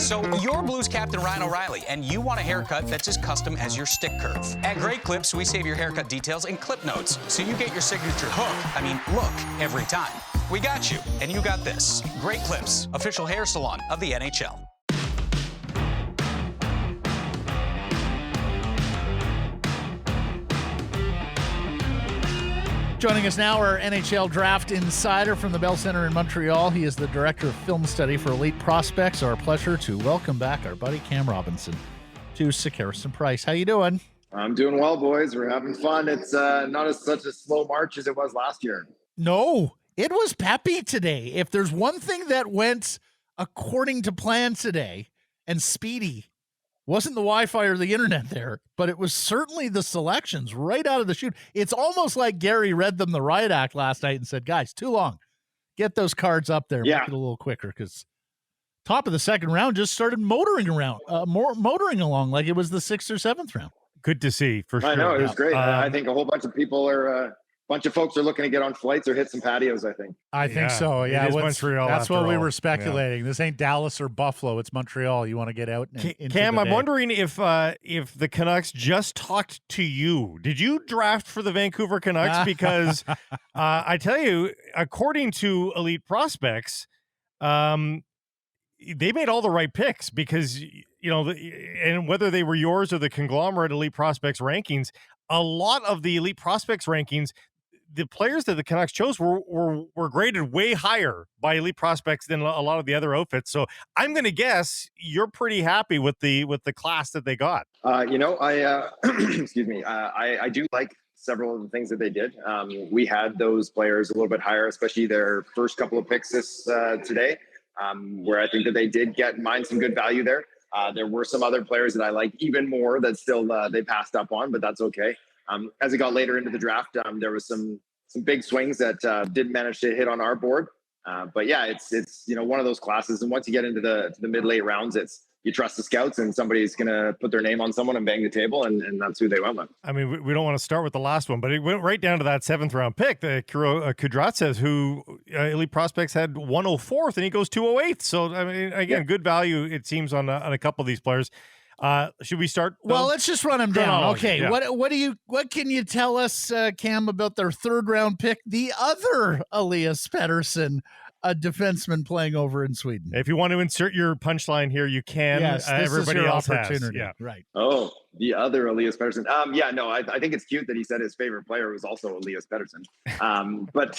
So you're Blues captain Ryan O'Reilly, and you want a haircut that's as custom as your stick curve. At Great Clips, we save your haircut details in clip notes, so you get your signature look every time. We got you, and you got this. Great Clips, official hair salon of the NHL. Joining us now, our NHL Draft Insider from the Bell Center in Montreal. He is the Director of Film Study for Elite Prospects. Our pleasure to welcome back our buddy Cam Robinson to Sekeres and Price. How you doing? I'm doing well, boys. We're having fun. It's not such a slow march as it was last year. No, it was peppy today. If there's one thing that went according to plan today, and speedy, wasn't the Wi-Fi or the internet there, but it was certainly the selections right out of the chute. It's almost like Gary read them the riot act last night and said, guys, too long. Get those cards up there. Yeah. Make it a little quicker, because top of the second round just started motoring along like it was the 6th or 7th round. Good to see, for sure. I know, it was great. I think a whole bunch of people are... bunch of folks are looking to get on flights or hit some patios, I think. I think so, yeah. It is Montreal. That's what we all. were speculating. Yeah. This ain't Dallas or Buffalo. It's Montreal. You want to get out into Cam, the I'm day. wondering if the Canucks just talked to you. Did you draft for the Vancouver Canucks? Because I tell you, according to Elite Prospects, they made all the right picks because, and whether they were yours or the conglomerate Elite Prospects rankings, a lot of the Elite Prospects rankings, the players that the Canucks chose were graded way higher by Elite Prospects than a lot of the other outfits. So I'm going to guess you're pretty happy with the class that they got. I excuse me. I do like several of the things that they did. We had those players a little bit higher, especially their first couple of picks today, where I think that they did mine some good value there. There were some other players that I like even more that still they passed up on, but that's okay. As it got later into the draft, there was some big swings that didn't manage to hit on our board. But yeah, it's one of those classes. And once you get into the mid-late rounds, you trust the scouts and somebody's going to put their name on someone and bang the table, and that's who they went with. I mean, we don't want to start with the last one, but it went right down to that 7th round pick, the Kirill Kudryavtsev, who Elite Prospects had 104th, and he goes 208th. So, I mean, again, good value, it seems, on a couple of these players. Should we start? Well, let's just run them down. Okay. Yeah. What can you tell us, Cam, about their 3rd round pick, the other Elias Pettersson, a defenseman playing over in Sweden? If you want to insert your punchline here, you can. Yes, everybody is your else opportunity. has. Yeah. Right. Oh, the other Elias Pettersson. I think it's cute that he said his favorite player was also Elias Pettersson. But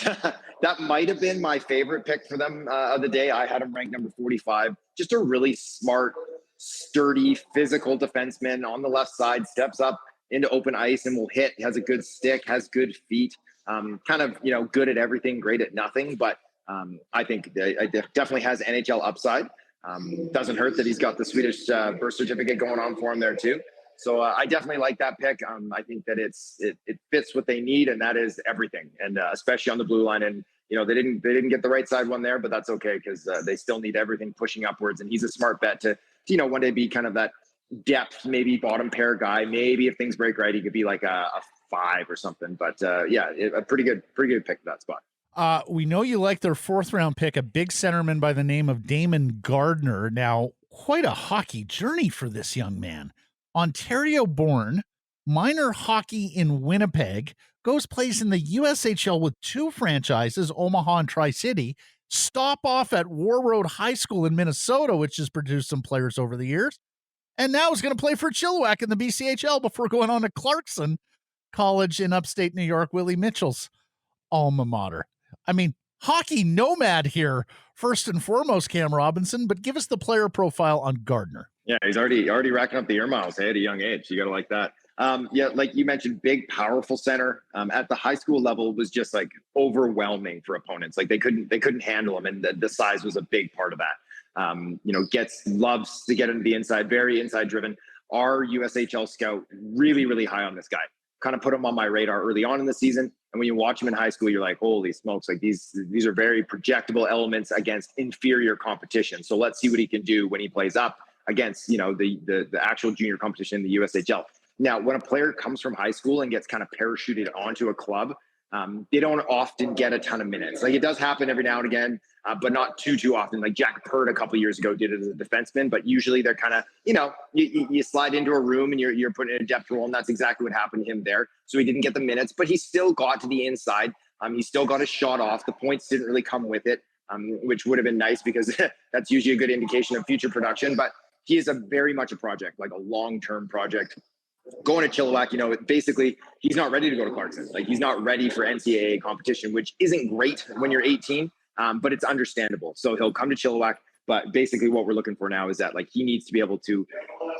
that might have been my favorite pick for them of the day. I had him ranked number 45. Just a really smart, sturdy, physical defenseman on the left side, steps up into open ice and will hit, has a good stick, has good feet, good at everything, great at nothing. But I think it definitely has NHL upside. Doesn't hurt that he's got the Swedish birth certificate going on for him there too. So I definitely like that pick. I think that it fits what they need, and that is everything. And especially on the blue line. And they didn't get the right side one there, but that's okay because they still need everything pushing upwards. And he's a smart bet to one day be kind of that depth, maybe bottom pair guy. Maybe if things break right, he could be like a 5 or something. But a pretty good pick for that spot. We know you like their 4th round pick, a big centerman by the name of Daimon Gardner. Now, quite a hockey journey for this young man. Ontario born, minor hockey in Winnipeg, plays in the USHL with 2 franchises, Omaha and Tri-City, stop off at War Road High School in Minnesota, which has produced some players over the years, and now is going to play for Chilliwack in the BCHL before going on to Clarkson College in upstate New York, Willie Mitchell's alma mater. I mean, hockey nomad here, first and foremost, Cam Robinson, but give us the player profile on Gardner. Yeah, he's already racking up the air miles at a young age. You got to like that. Like you mentioned, big, powerful center. At the high school level was just like overwhelming for opponents. Like they couldn't handle him, and the size was a big part of that. Loves to get into the inside, very inside driven. Our USHL scout really, really high on this guy. Kind of put him on my radar early on in the season. And when you watch him in high school, you're like, holy smokes, like these are very projectable elements against inferior competition. So let's see what he can do when he plays up against, the actual junior competition in the USHL. Now, when a player comes from high school and gets kind of parachuted onto a club, they don't often get a ton of minutes. Like it does happen every now and again. but not too often. Like Jack Pert a couple years ago did it as a defenseman, but usually they're kind of, you slide into a room and you're put in a depth role, and that's exactly what happened to him there. So he didn't get the minutes, but he still got to the inside. He still got his shot off. The points didn't really come with it, which would have been nice because that's usually a good indication of future production. But he is very much a project, like a long-term project. Going to Chilliwack, basically he's not ready to go to Clarkson. Like he's not ready for NCAA competition, which isn't great when you're 18, but it's understandable. So he'll come to Chilliwack. But basically what we're looking for now is that like he needs to be able to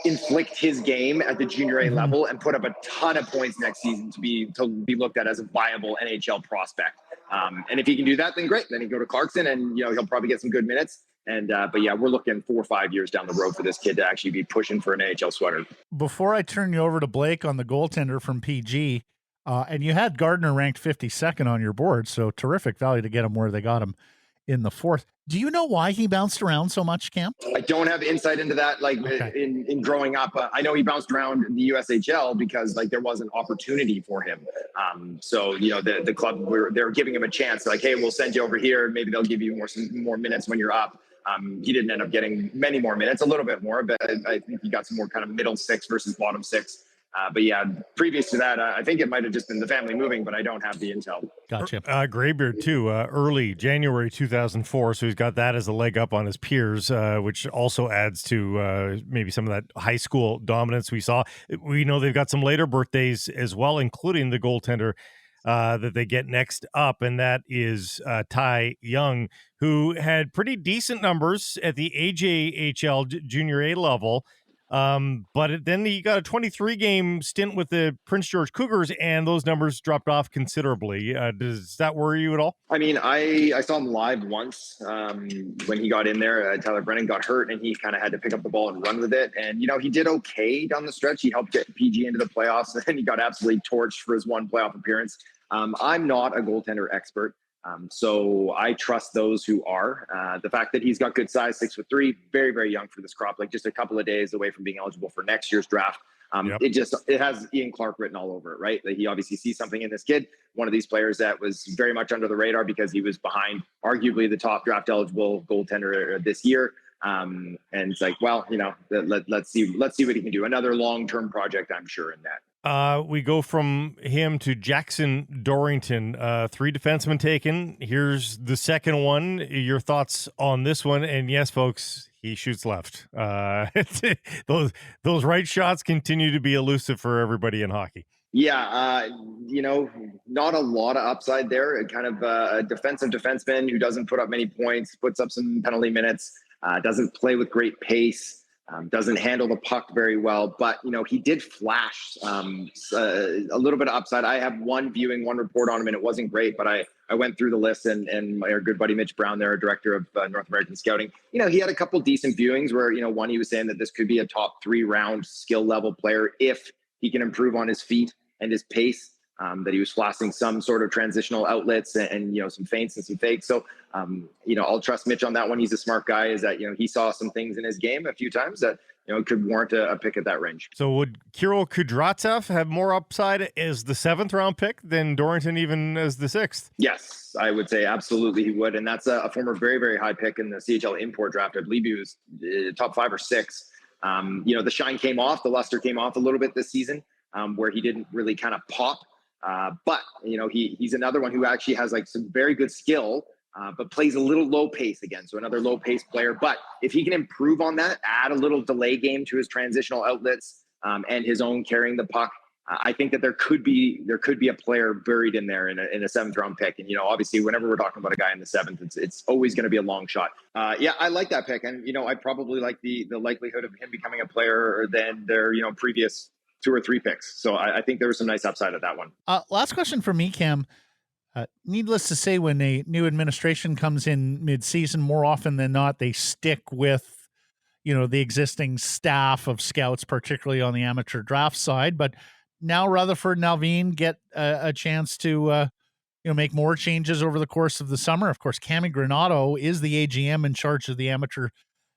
inflict his game at the junior A level and put up a ton of points next season to be looked at as a viable NHL prospect. And if he can do that, then great. Then he go to Clarkson and, he'll probably get some good minutes. And, but yeah, we're looking 4 or 5 years down the road for this kid to actually be pushing for an NHL sweater. Before I turn you over to Blake on the goaltender from PG, and you had Gardner ranked 52nd on your board, so terrific value to get him where they got him in the 4th. Do you know why he bounced around so much, Cam? I don't have insight into that. Like in growing up, I know he bounced around the USHL because like there was an opportunity for him. So the club they were giving him a chance. Like, hey, we'll send you over here. Maybe they'll give you more minutes when you're up. He didn't end up getting many more minutes, a little bit more, but I think he got some more kind of middle six versus bottom six. But yeah, previous to that, I think it might have just been the family moving, but I don't have the intel. Gotcha. Graybeard too, early January 2004. So he's got that as a leg up on his peers, which also adds to maybe some of that high school dominance we saw. We know they've got some later birthdays as well, including the goaltender that they get next up, and that is Ty Young, who had pretty decent numbers at the AJHL Junior A level. But then he got a 23-game stint with the Prince George Cougars, and those numbers dropped off considerably. Does that worry you at all? I mean, I saw him live once when he got in there. Tyler Brennan got hurt, and he kind of had to pick up the ball and run with it. And, he did okay down the stretch. He helped get PG into the playoffs, and then he got absolutely torched for his one playoff appearance. I'm not a goaltender expert. So I trust those who are. The fact that he's got good size, 6'3", very, very young for this crop, like just a couple of days away from being eligible for next year's draft. It has Ian Clark written all over it, right? Like he obviously sees something in this kid, one of these players that was very much under the radar because he was behind arguably the top draft eligible goaltender this year. And it's like, well, let's see what he can do. Another long-term project, I'm sure, in that. We go from him to Jackson Dorrington, 3 defensemen taken. Here's the second one. Your thoughts on this one? And yes, folks, he shoots left. Those right shots continue to be elusive for everybody in hockey. Yeah, not a lot of upside there. Kind of a defensive defenseman who doesn't put up many points, puts up some penalty minutes, doesn't play with great pace. Doesn't handle the puck very well, but he did flash a little bit of upside. I have one report on him, and it wasn't great, but I went through the list, and our good buddy Mitch Brown, there, director of North American Scouting, he had a couple decent viewings where one, he was saying that this could be a top 3 round skill level player if he can improve on his feet and his pace. That he was flashing some sort of transitional outlets and some feints and some fakes. So, I'll trust Mitch on that one. He's a smart guy. Is that, he saw some things in his game a few times that, could warrant a pick at that range. So would Kirill Kudryavtsev have more upside as the 7th round pick than Dorrington even as the 6th? Yes, I would say absolutely he would. And that's a former very, very high pick in the CHL import draft. I believe he was top 5 or 6. The shine came off, the luster came off a little bit this season where he didn't really kind of pop. But he's another one who actually has like some very good skill, but plays a little low pace again. So another low pace player. But if he can improve on that, add a little delay game to his transitional outlets and his own carrying the puck, I think that there could be a player buried in there in a 7th round pick. And obviously, whenever we're talking about a guy in the 7th, it's always going to be a long shot. Yeah, I like that pick, and I probably like the likelihood of him becoming a player than their previous 2 or 3 picks. So I think there was some nice upside of that one. Last question for me, Cam. Needless to say, when a new administration comes in mid-season, more often than not, they stick with, the existing staff of scouts, particularly on the amateur draft side. But now Rutherford and Alvin get a chance to, make more changes over the course of the summer. Of course, Cami Granato is the AGM in charge of the amateur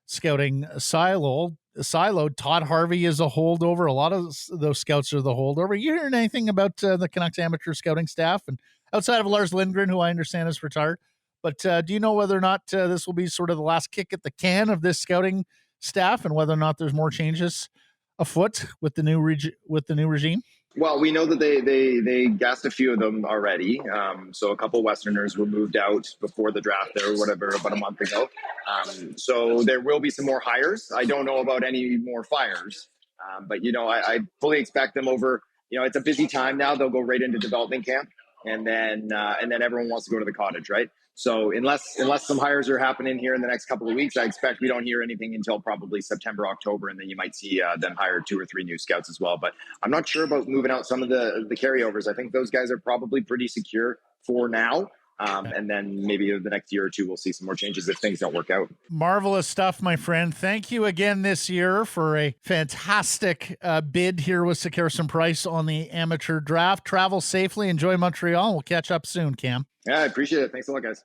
scouting silo. Todd Harvey is a holdover. A lot of those scouts are the holdover. You hearing anything about the Canucks amateur scouting staff? And outside of Lars Lindgren, who I understand is retired, But do you know whether or not this will be sort of the last kick at the can of this scouting staff, and whether or not there's more changes afoot with the new regime? Well, we know that they gassed a few of them already. So a couple Westerners were moved out before the draft there or whatever about a month ago. So there will be some more hires. I don't know about any more fires, but I fully expect them over. It's a busy time now. They'll go right into development camp, and then everyone wants to go to the cottage, right? So unless some hires are happening here in the next couple of weeks, I expect we don't hear anything until probably September, October, and then you might see them hire 2 or 3 new scouts as well. But I'm not sure about moving out some of the carryovers. I think those guys are probably pretty secure for now. And then maybe the next year or two, we'll see some more changes if things don't work out. Marvelous stuff, my friend. Thank you again this year for a fantastic bid here with Sekeres and Price on the amateur draft. Travel safely. Enjoy Montreal. We'll catch up soon, Cam. Yeah, I appreciate it. Thanks a lot, guys.